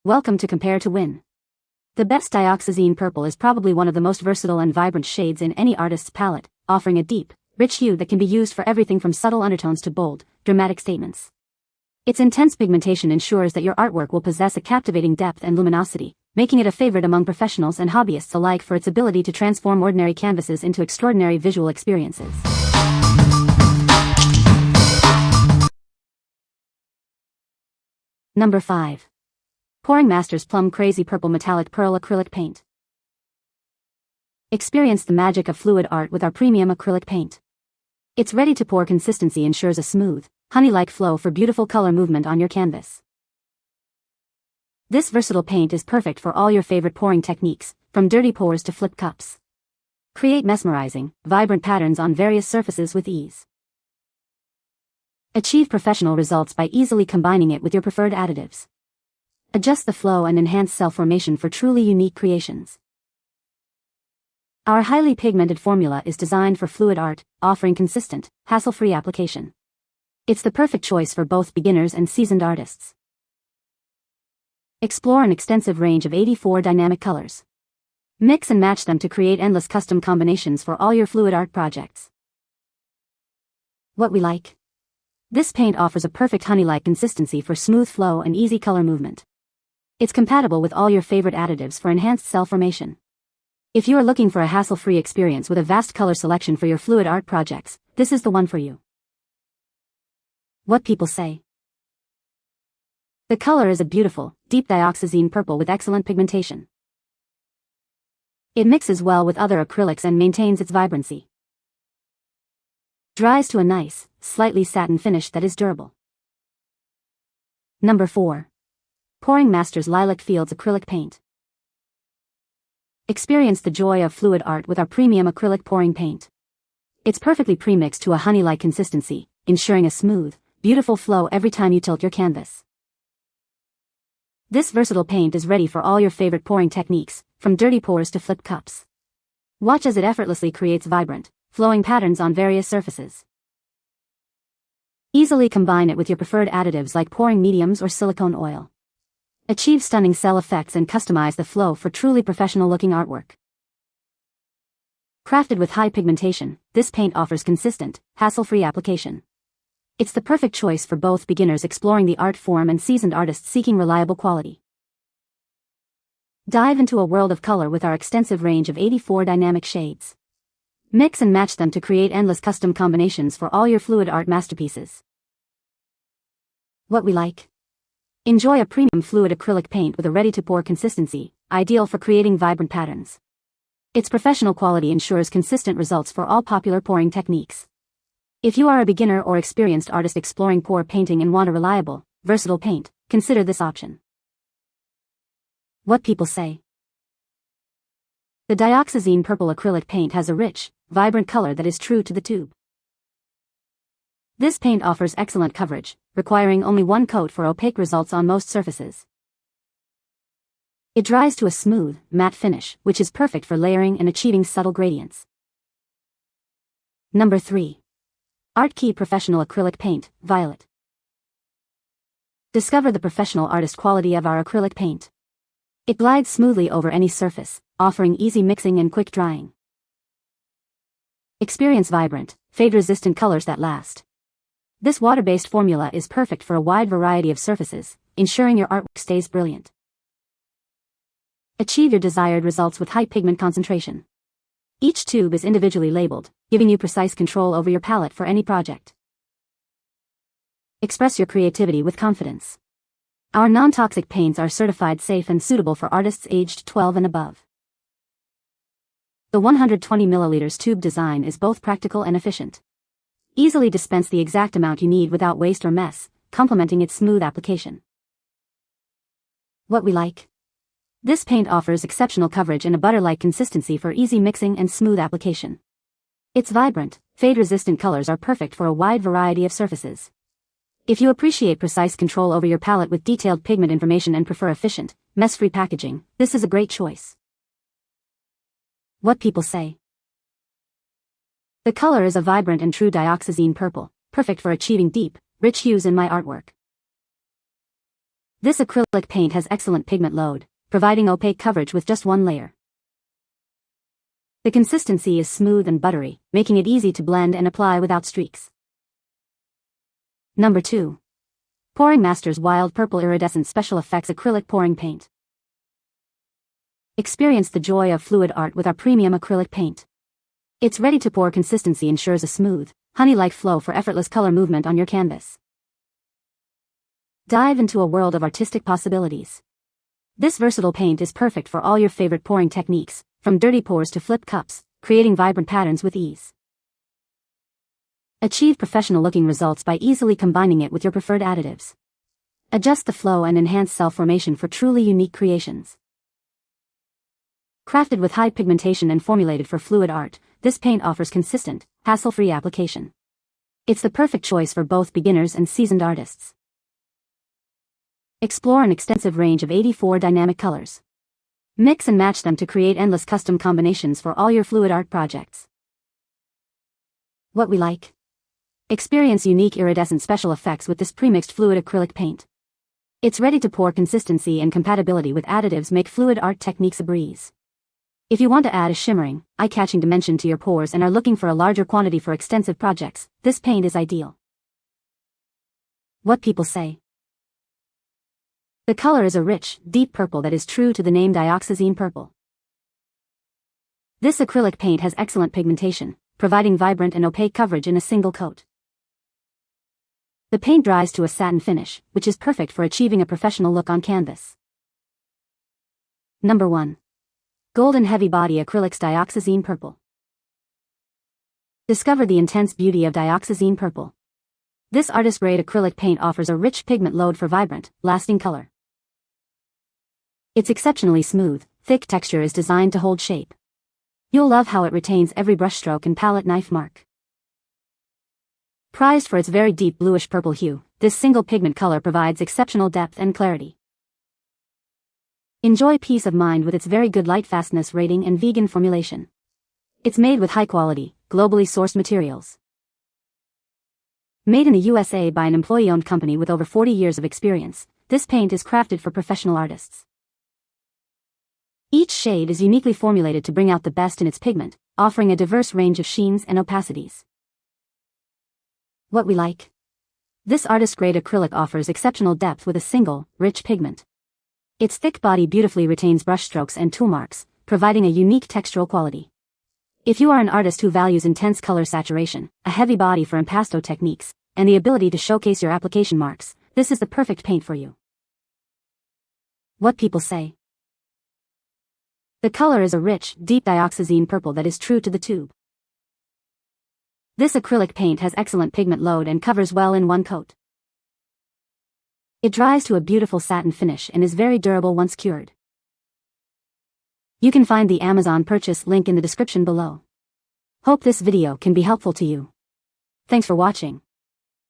Welcome to Compare to Win. The best Dioxazine Purple is probably one of the most versatile and vibrant shades in any artist's palette, offering a deep, rich hue that can be used for everything from subtle undertones to bold, dramatic statements. Its intense pigmentation ensures that your artwork will possess a captivating depth and luminosity, making it a favorite among professionals and hobbyists alike for its ability to transform ordinary canvases into extraordinary visual experiences. Number 5. Pouring Masters Plum Crazy Purple Metallic Pearl Acrylic Paint. Experience the magic of fluid art with our premium acrylic paint. Its ready-to-pour consistency ensures a smooth, honey-like flow for beautiful color movement on your canvas. This versatile paint is perfect for all your favorite pouring techniques, from dirty pours to flip cups. Create mesmerizing, vibrant patterns on various surfaces with ease. Achieve professional results by easily combining it with your preferred additives. Adjust the flow and enhance cell formation for truly unique creations. Our highly pigmented formula is designed for fluid art, offering consistent, hassle-free application. It's the perfect choice for both beginners and seasoned artists. Explore an extensive range of 84 dynamic colors. Mix and match them to create endless custom combinations for all your fluid art projects. What we like. This paint offers a perfect honey-like consistency for smooth flow and easy color movement. It's compatible with all your favorite additives for enhanced cell formation. If you are looking for a hassle-free experience with a vast color selection for your fluid art projects, this is the one for you. What people say. The color is a beautiful, deep dioxazine purple with excellent pigmentation. It mixes well with other acrylics and maintains its vibrancy. Dries to a nice, slightly satin finish that is durable. Number 4. Pouring Masters Lilac Fields Acrylic Paint. Experience the joy of fluid art with our premium acrylic pouring paint. It's perfectly premixed to a honey-like consistency, ensuring a smooth, beautiful flow every time you tilt your canvas. This versatile paint is ready for all your favorite pouring techniques, from dirty pours to flip cups. Watch as it effortlessly creates vibrant, flowing patterns on various surfaces. Easily combine it with your preferred additives like pouring mediums or silicone oil. Achieve stunning cell effects and customize the flow for truly professional-looking artwork. Crafted with high pigmentation, this paint offers consistent, hassle-free application. It's the perfect choice for both beginners exploring the art form and seasoned artists seeking reliable quality. Dive into a world of color with our extensive range of 84 dynamic shades. Mix and match them to create endless custom combinations for all your fluid art masterpieces. What we like. Enjoy a premium fluid acrylic paint with a ready-to-pour consistency, ideal for creating vibrant patterns. Its professional quality ensures consistent results for all popular pouring techniques. If you are a beginner or experienced artist exploring pour painting and want a reliable, versatile paint, consider this option. What people say. The Dioxazine Purple acrylic paint has a rich, vibrant color that is true to the tube. This paint offers excellent coverage, requiring only one coat for opaque results on most surfaces. It dries to a smooth, matte finish, which is perfect for layering and achieving subtle gradients. Number 3. Artkey Professional Acrylic Paint, Violet. Discover the professional artist quality of our acrylic paint. It glides smoothly over any surface, offering easy mixing and quick drying. Experience vibrant, fade-resistant colors that last. This water-based formula is perfect for a wide variety of surfaces, ensuring your artwork stays brilliant. Achieve your desired results with high pigment concentration. Each tube is individually labeled, giving you precise control over your palette for any project. Express your creativity with confidence. Our non-toxic paints are certified safe and suitable for artists aged 12 and above. The 120 ml tube design is both practical and efficient. Easily dispense the exact amount you need without waste or mess, complementing its smooth application. What we like. This paint offers exceptional coverage and a butter-like consistency for easy mixing and smooth application. Its vibrant, fade-resistant colors are perfect for a wide variety of surfaces. If you appreciate precise control over your palette with detailed pigment information and prefer efficient, mess-free packaging, this is a great choice. What people say. The color is a vibrant and true dioxazine purple, perfect for achieving deep, rich hues in my artwork. This acrylic paint has excellent pigment load, providing opaque coverage with just one layer. The consistency is smooth and buttery, making it easy to blend and apply without streaks. Number 2. Pouring Masters Wild Purple Iridescent Special Effects Acrylic Pouring Paint. Experience the joy of fluid art with our premium acrylic paint. Its ready-to-pour consistency ensures a smooth, honey-like flow for effortless color movement on your canvas. Dive into a world of artistic possibilities. This versatile paint is perfect for all your favorite pouring techniques, from dirty pours to flip cups, creating vibrant patterns with ease. Achieve professional-looking results by easily combining it with your preferred additives. Adjust the flow and enhance cell formation for truly unique creations. Crafted with high pigmentation and formulated for fluid art, this paint offers consistent, hassle-free application. It's the perfect choice for both beginners and seasoned artists. Explore an extensive range of 84 dynamic colors. Mix and match them to create endless custom combinations for all your fluid art projects. What we like? Experience unique iridescent special effects with this premixed fluid acrylic paint. Its ready-to-pour consistency and compatibility with additives make fluid art techniques a breeze. If you want to add a shimmering, eye-catching dimension to your pours and are looking for a larger quantity for extensive projects, this paint is ideal. What people say. The color is a rich, deep purple that is true to the name Dioxazine Purple. This acrylic paint has excellent pigmentation, providing vibrant and opaque coverage in a single coat. The paint dries to a satin finish, which is perfect for achieving a professional look on canvas. Number 1. Golden Heavy Body Acrylics Dioxazine Purple. Discover the intense beauty of Dioxazine Purple. This artist-grade acrylic paint offers a rich pigment load for vibrant, lasting color. Its exceptionally smooth, thick texture is designed to hold shape. You'll love how it retains every brushstroke and palette knife mark. Prized for its very deep bluish-purple hue, this single pigment color provides exceptional depth and clarity. Enjoy peace of mind with its very good light fastness rating and vegan formulation. It's made with high-quality, globally sourced materials. Made in the USA by an employee-owned company with over 40 years of experience, this paint is crafted for professional artists. Each shade is uniquely formulated to bring out the best in its pigment, offering a diverse range of sheens and opacities. What we like? This artist-grade acrylic offers exceptional depth with a single, rich pigment. Its thick body beautifully retains brushstrokes and tool marks, providing a unique textural quality. If you are an artist who values intense color saturation, a heavy body for impasto techniques, and the ability to showcase your application marks, this is the perfect paint for you. What people say. The color is a rich, deep dioxazine purple that is true to the tube. This acrylic paint has excellent pigment load and covers well in one coat. It dries to a beautiful satin finish and is very durable once cured. You can find the Amazon purchase link in the description below. Hope this video can be helpful to you. Thanks for watching.